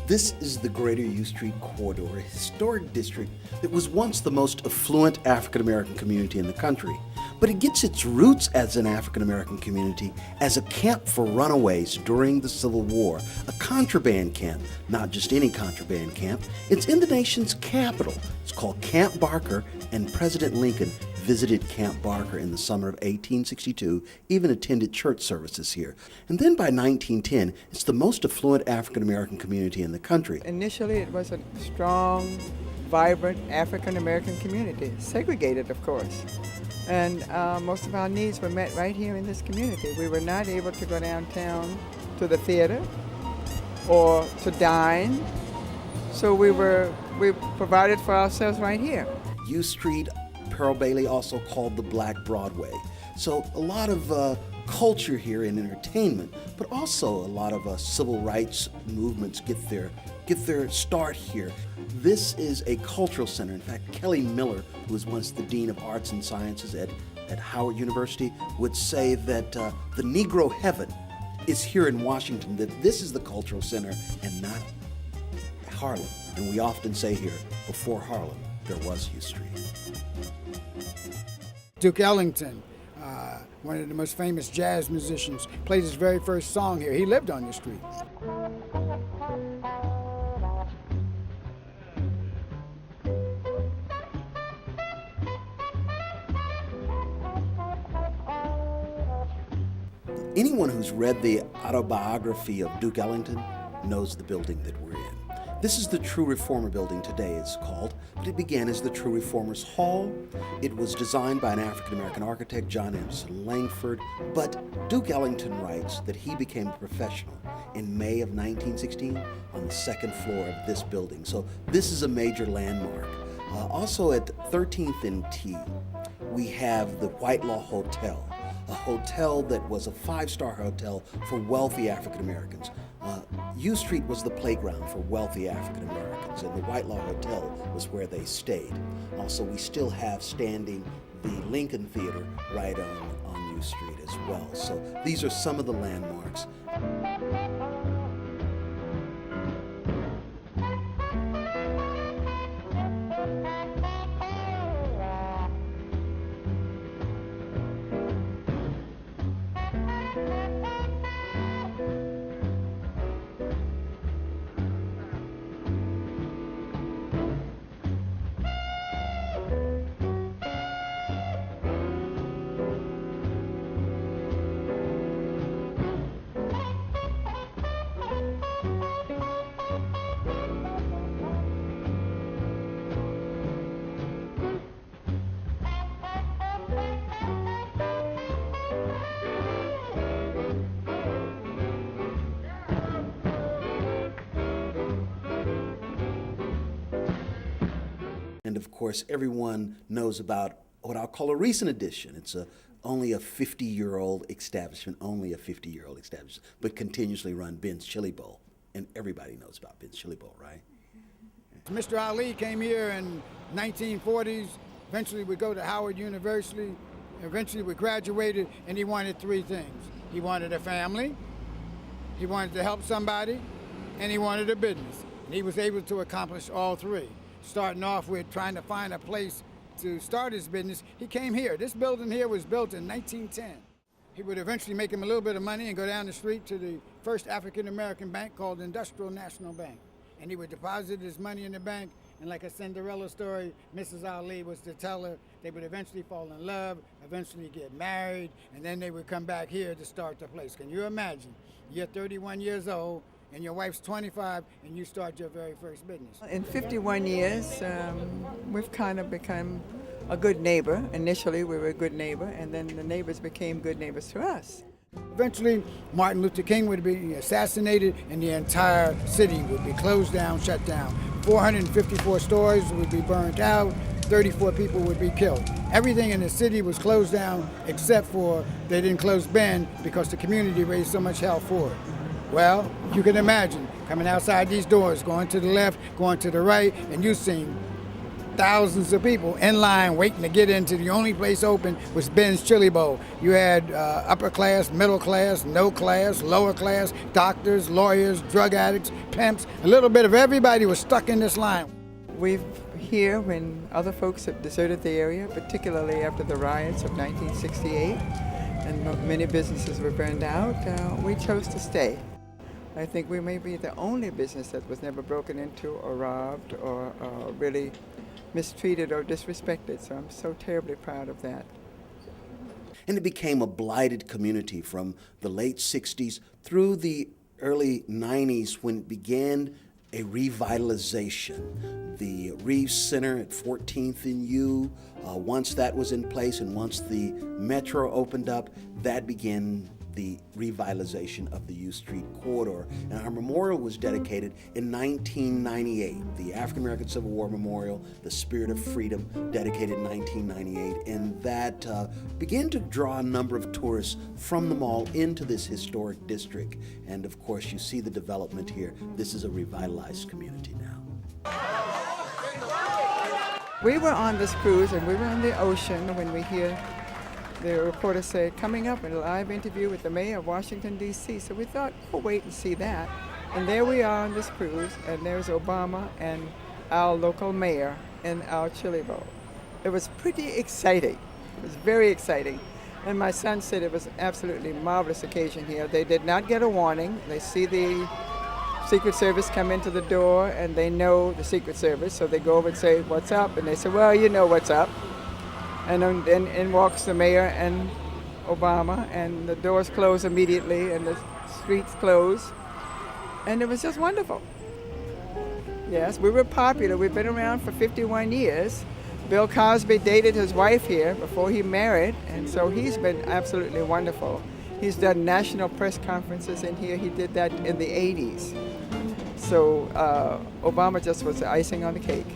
This is the Greater U Street Corridor, a historic district that was once the most affluent African American community in the country. But it gets its roots as an African American community as a camp for runaways during the Civil War, a contraband camp, not just any contraband camp. It's in the nation's capital. It's called Camp Barker, and President Lincoln visited Camp Barker in the summer of 1862, even attended church services here. And then by 1910, it's the most affluent African American community in the country. Initially, it was a strong, vibrant African American community, segregated, of course. And most of our needs were met right here in this community. We were not able to go downtown to the theater or to dine, so we provided for ourselves right here. U Street, Pearl Bailey, also called the Black Broadway. So a lot of culture here and entertainment, but also a lot of civil rights movements get their start here. This is a cultural center. In fact, Kelly Miller, who was once the Dean of Arts and Sciences at Howard University, would say that the Negro heaven is here in Washington, that this is the cultural center and not Harlem. And we often say here, before Harlem, there was U Street. Duke Ellington, one of the most famous jazz musicians, played his very first song here. He lived on the street. Anyone who's read the autobiography of Duke Ellington knows the building that we're in. This is the True Reformer building today, it's called, but it began as the True Reformers Hall. It was designed by an African-American architect, John Emerson Langford, but Duke Ellington writes that he became a professional in May of 1916 on the second floor of this building. So this is a major landmark. Also at 13th and T, we have the Whitelaw Hotel, a hotel that was a five-star hotel for wealthy African Americans. U Street was the playground for wealthy African Americans, and the Whitelaw Hotel was where they stayed. Also, we still have standing the Lincoln Theater right on U Street as well. So these are some of the landmarks. And of course, everyone knows about what I'll call a recent addition. It's only a 50-year-old establishment, but continuously run, Ben's Chili Bowl. And everybody knows about Ben's Chili Bowl, right? Mr. Ali came here in 1940s. Eventually we go to Howard University. Eventually we graduated, and he wanted three things. He wanted a family, he wanted to help somebody, and he wanted a business. And he was able to accomplish all three. Starting off with trying to find a place to start his business, he came here. This building here was built in 1910. He would eventually make him a little bit of money and go down the street to the first African-American bank called Industrial National Bank. And he would deposit his money in the bank, and like a Cinderella story, Mrs. Ali was the teller. They would eventually fall in love, eventually get married, and then they would come back here to start the place. Can you imagine? You're 31 years old, and your wife's 25, and you start your very first business. In 51 years, we've kind of become a good neighbor. Initially, we were a good neighbor, and then the neighbors became good neighbors to us. Eventually, Martin Luther King would be assassinated, and the entire city would be closed down, shut down. 454 stores would be burnt out, 34 people would be killed. Everything in the city was closed down, except for they didn't close Ben because the community raised so much hell for it. Well, you can imagine coming outside these doors, going to the left, going to the right, and you've seen thousands of people in line waiting to get into the only place open was Ben's Chili Bowl. You had upper class, middle class, no class, lower class, doctors, lawyers, drug addicts, pimps. A little bit of everybody was stuck in this line. We've here when other folks have deserted the area, particularly after the riots of 1968, and many businesses were burned out, we chose to stay. I think we may be the only business that was never broken into or robbed or really mistreated or disrespected, so I'm so terribly proud of that. And it became a blighted community from the late 60s through the early 90s when it began a revitalization. The Reeves Center at 14th and U, once that was in place and once the Metro opened up, that began the revitalization of the U Street corridor. And our memorial was dedicated in 1998, the African American Civil War Memorial, the Spirit of Freedom, dedicated in 1998. And that began to draw a number of tourists from the mall into this historic district. And of course, you see the development here. This is a revitalized community now. We were on this cruise and we were in the ocean when we hear the reporter said, coming up in a live interview with the mayor of Washington, D.C. So we thought, we'll wait and see that. And there we are on this cruise, and there's Obama and our local mayor in our chili bowl. It was pretty exciting. It was very exciting. And my son said it was an absolutely marvelous occasion here. They did not get a warning. They see the Secret Service come into the door, and they know the Secret Service, so they go over and say, what's up? And they say, well, you know what's up. And then in walks the mayor and Obama, and the doors close immediately, and the streets close. And it was just wonderful. Yes, we were popular. We've been around for 51 years. Bill Cosby dated his wife here before he married, and so he's been absolutely wonderful. He's done national press conferences in here. He did that in the 80s. So Obama just was the icing on the cake.